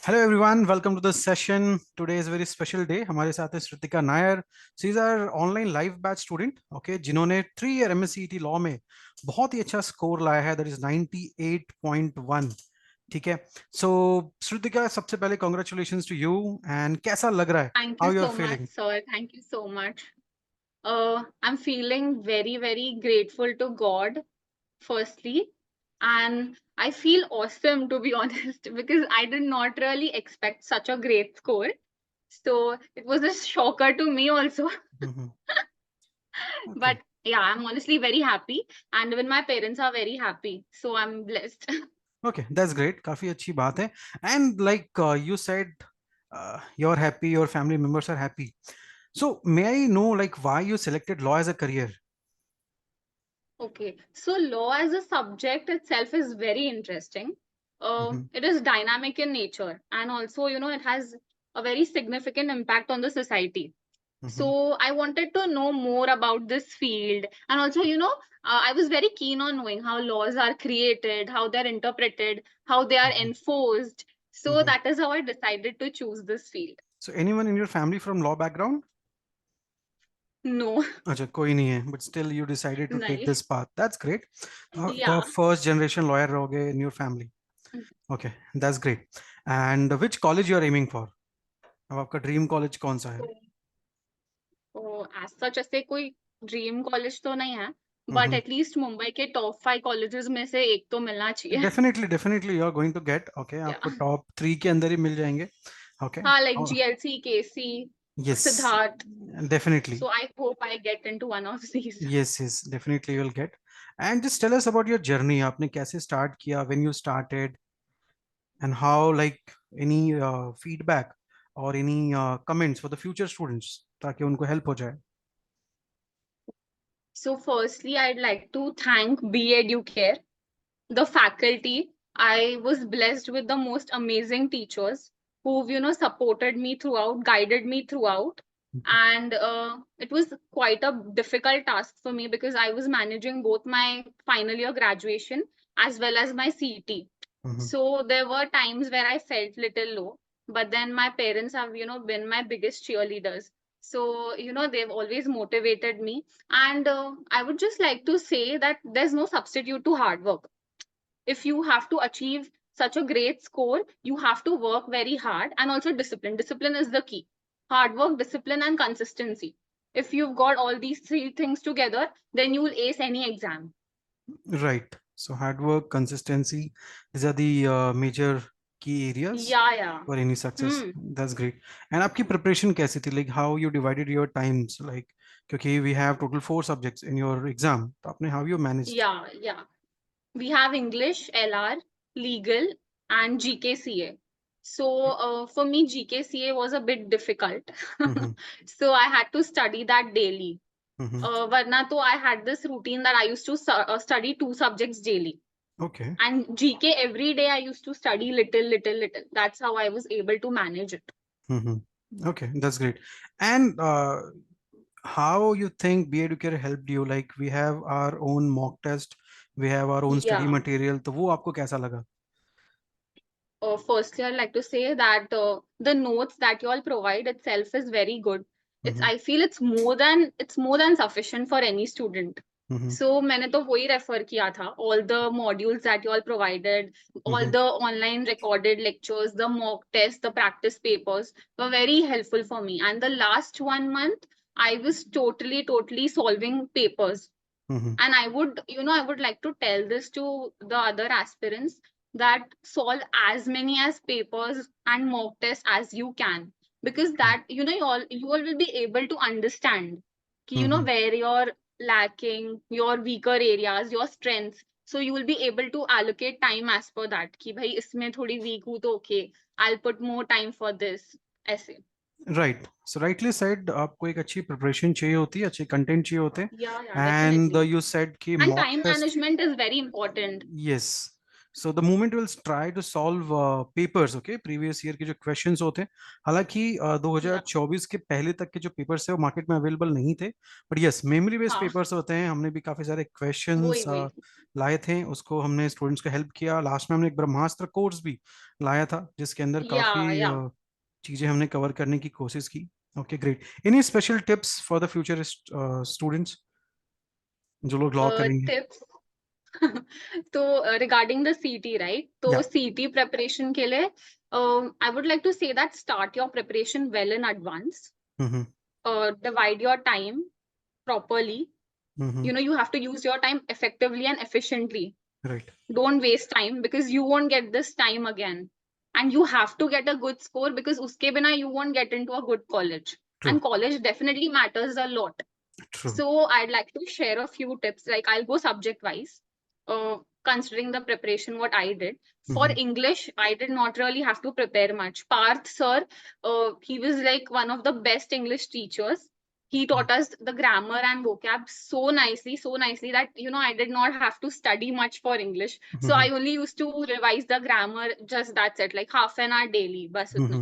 Hello everyone, welcome to the session. Today is a very special day. हमारे साथ है Shrutika Nair. She is our online live batch student. Okay, जिन्होंने 3 year MACET law में बहुत ही अच्छा score लाया है. That is 98.1. ठीक है. So श्रुतिका, सबसे पहले congratulations to you. And कैसा लग रहा है? Thank How you you are so much, feeling? sir. Thank you so much. I'm feeling very, very grateful to God, firstly. And I feel awesome, to be honest, because I did not really expect such a great score. So it was a shocker to me also. Mhm. But Okay. yeah, I'm honestly very happy. And even my parents are very happy. So I'm blessed. Okay, that's great. काफी अच्छी बात है. And like you said, you're happy, your family members are happy. So may I know like why you selected law as a career? Okay, so law as a subject itself is very interesting. Mhm. It is dynamic in nature, and also, it has a very significant impact on the society. Mhm. So I wanted to know more about this field, and also, I was very keen on knowing how laws are created, how they're interpreted, how they are Mhm. enforced. So Mhm. that is how I decided to choose this field. So anyone in your family from law background? No, अच्छा कोई नहीं है, but still you decided to take nice. this path. That's great. The Yeah. first generation lawyer रहोगे in your family. Okay, that's great. And which college you are aiming for? अब आपका dream college कौन सा है? तो as such ऐसे कोई dream college तो नहीं है बट हम्म. एटलीस्ट मुंबई के टॉप 5 कॉलेजेस में से एक तो मिलना चाहिए Definitely you are going to get. Okay, या आपको top 3 के अंदर ही मिल जाएंगे. Okay. हाँ like Oh, GLC KC yes, Siddharth definitely. So I hope I get into one of these Yes, definitely you will get. And just tell us about your journey. आपने कैसे start किया? When you started? And how like any feedback or any comments for the future students ताकि उनको help हो जाए. So firstly I'd like to thank be EduCARE the faculty. I was blessed with the most amazing teachers who've, supported me throughout, guided me throughout. And it was quite a difficult task for me because I was managing both my final year graduation as well as my CET. Mhm. So there were times where I felt little low, but then my parents have, been my biggest cheerleaders. So, they've always motivated me. And I would just like to say that there's no substitute to hard work. If you have to achieve such a great score, you have to work very hard and also discipline. Discipline is the key. Hard work, discipline, and consistency. If you've got all these three things together, then you will ace any exam. Right. So hard work, consistency, these are the major key areas Yeah, yeah. for any success. Hmm. That's great. And आपकी preparation कैसी थी? Like how you divided your times? Like क्योंकि we have total 4 subjects in your exam. तो आपने how you managed? Yeah, yeah. We have English, LR, legal, and GKCA. So for me, GKCA was a bit difficult. Mm-hmm. So I had to study that daily. Mm-hmm. Varna to I had this routine that I used to study 2 subjects daily. Okay. And GK every day I used to study little, little, little. That's how I was able to manage it. Mm-hmm. Okay, that's great. And how you think B Educare helped you? Like we have our own mock test, we have our own study Yeah. material. तो वो आपको कैसा लगा? Firstly, I'd like to say that the notes that you all provide itself is very good. It's Mm-hmm. I feel it's more than sufficient for any student. Mm-hmm. So मैंने तो वही refer किया था. All the modules that you all provided, all Mm-hmm. the online recorded lectures, the mock tests, the practice papers were very helpful for me. And the last 1 month, I was totally solving papers. Mm-hmm. And I would like to tell this to the other aspirants that solve as many as papers and mock tests as you can, because that you all will be able to understand Mm-hmm. where you're lacking, your weaker areas, your strengths. So you will be able to allocate time as per that कि भाई इसमें थोड़ी weak हूँ तो okay, I'll put more time for this ऐसे. Right so rightly said आपको एक अच्छी प्रिपरेशन चाहिए होती है अच्छे कंटेंट चाहिए होते हैं Yeah, and definitely. You said कि And mock time test management is very important. Yes so the movement will try to solve papers, okay, previous year के जो क्वेश्चंस होते हैं। हालांकि या 2024 के पहले तक के जो पेपर्स है वो मार्केट में अवेलेबल नहीं थे, बट यस मेमोरी बेस्ड हाँ, पेपर्स होते हैं। हमने भी काफी सारे वही क्वेश्चंस वही लाए थे, उसको हमने स्टूडेंट्स को हेल्प किया। लास्ट में हमने एक ब्रह्मास्त्र कोर्स भी लाया था जिसके अंदर काफी या चीजें हमने कवर करने की कोशिश की। Okay great. Any special tips for the future students जो लोग लॉ करेंगे? टिप्स तो रिगार्डिंग द सीटी राइट, तो या सीटी प्रेपरेशन के लिए I would like to say that start your preparation well in advance, hmm divide your time properly. Hmm You have to use your time effectively and efficiently. Right Don't waste time because you won't get this time again, and you have to get a good score because uske bina you won't get into a good college, true and college definitely matters a lot. True So I'd like to share a few tips. Like I'll go subject wise, considering the preparation what I did. For English, I did not really have to prepare much. Parth sir, he was like one of the best English teachers. He taught us the grammar and vocab so nicely that I did not have to study much for English. So I only used to revise the grammar, just that's it, like half an hour daily. Bas utna.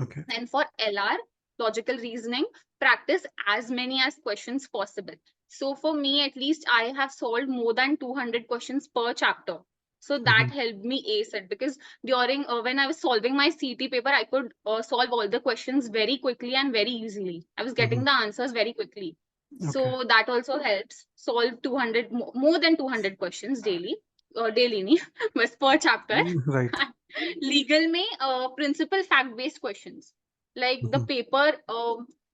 Okay And for LR, logical reasoning, practice as many as questions possible. So for me, at least, I have solved more than 200 questions per chapter. So that helped me ace it, because during when I was solving my CT paper, I could solve all the questions very quickly and very easily. I was getting the answers very quickly. Okay So that also helps solve 200 more than 200 questions daily. Daily nahi, but per chapter. Right Legal में principal fact based questions, like the paper,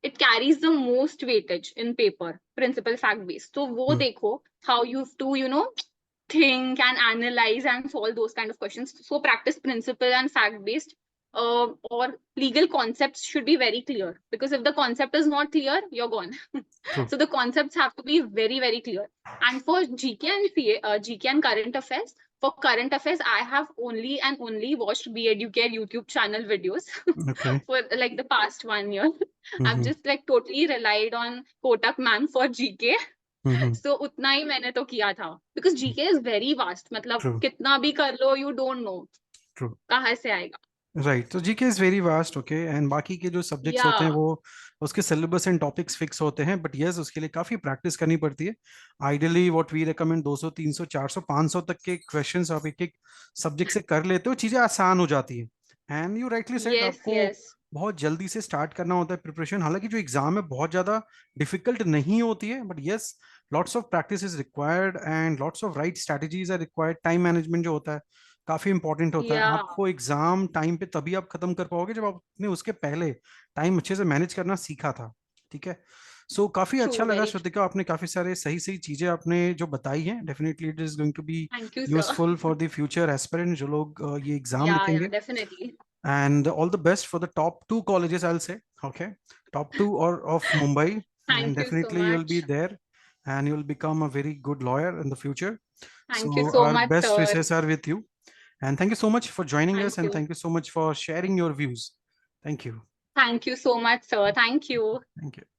it carries the most weightage in paper, principal fact based. So वो देखो how you have to think and analyze and solve those kind of questions. So practice principle and fact based. Or legal concepts should be very clear, because if the concept is not clear, you're gone. True So the concepts have to be very, very clear. And for GK and GK and current affairs, for current affairs, I have only and only watched EduCARE YouTube channel videos okay for like the past 1 year. I've just like totally relied on Kotak ma'am for GK. So उतना ही मैंने तो किया था, because GK is very vast. मतलब true कितना भी कर लो, you don't know true कहाँ से आएगा. राइट। तो GK is very vast, okay, and बाकी के जो सब्जेक्ट्स होते हैं Yeah, वो उसके सिलेबस एंड टॉपिक्स फिक्स होते हैं, बट यस उसके लिए काफी प्रैक्टिस करनी पड़ती है। आइडियली व्हाट वी रिकमेंड 200 300 400 500 तक के क्वेश्चंस आप एक एक सब्जेक्ट से कर लेते हो, चीजें आसान हो जाती है। And you rightly said, yes, आपको yes. बहुत जल्दी से स्टार्ट करना होता है प्रिपरेशन। हालांकि जो एग्जाम है बहुत ज्यादा डिफिकल्ट नहीं होती है, but yes lots of practice is required and lots of right strategies are required. Time management जो होता है काफी इंपॉर्टेंट होता है। Yeah, आपको एग्जाम टाइम पे तभी आप खत्म कर पाओगे जब आपने उसके पहले टाइम अच्छे से मैनेज करना सीखा था, ठीक है। सो काफी अच्छा true, लगा very true. श्रुतिका, आपने काफी सारे सही सही चीजें आपने जो बताई हैं। Definitely it is going to be Thank you, sir. Useful for the future aspirant जो लोग ये एग्जाम Yeah, लिखेंगे। definitely. And all the best for the top two colleges, I'll say. Okay, top two or of Mumbai, and Thank you so definitely you'll be much. there and you'll become a very good lawyer in the future. So Thank you so our much, best sir. wishes are with you, and thank you so much for joining us, Thank and you. thank you so much for sharing your views. Thank you. Thank you so much, sir. Thank you. Thank you.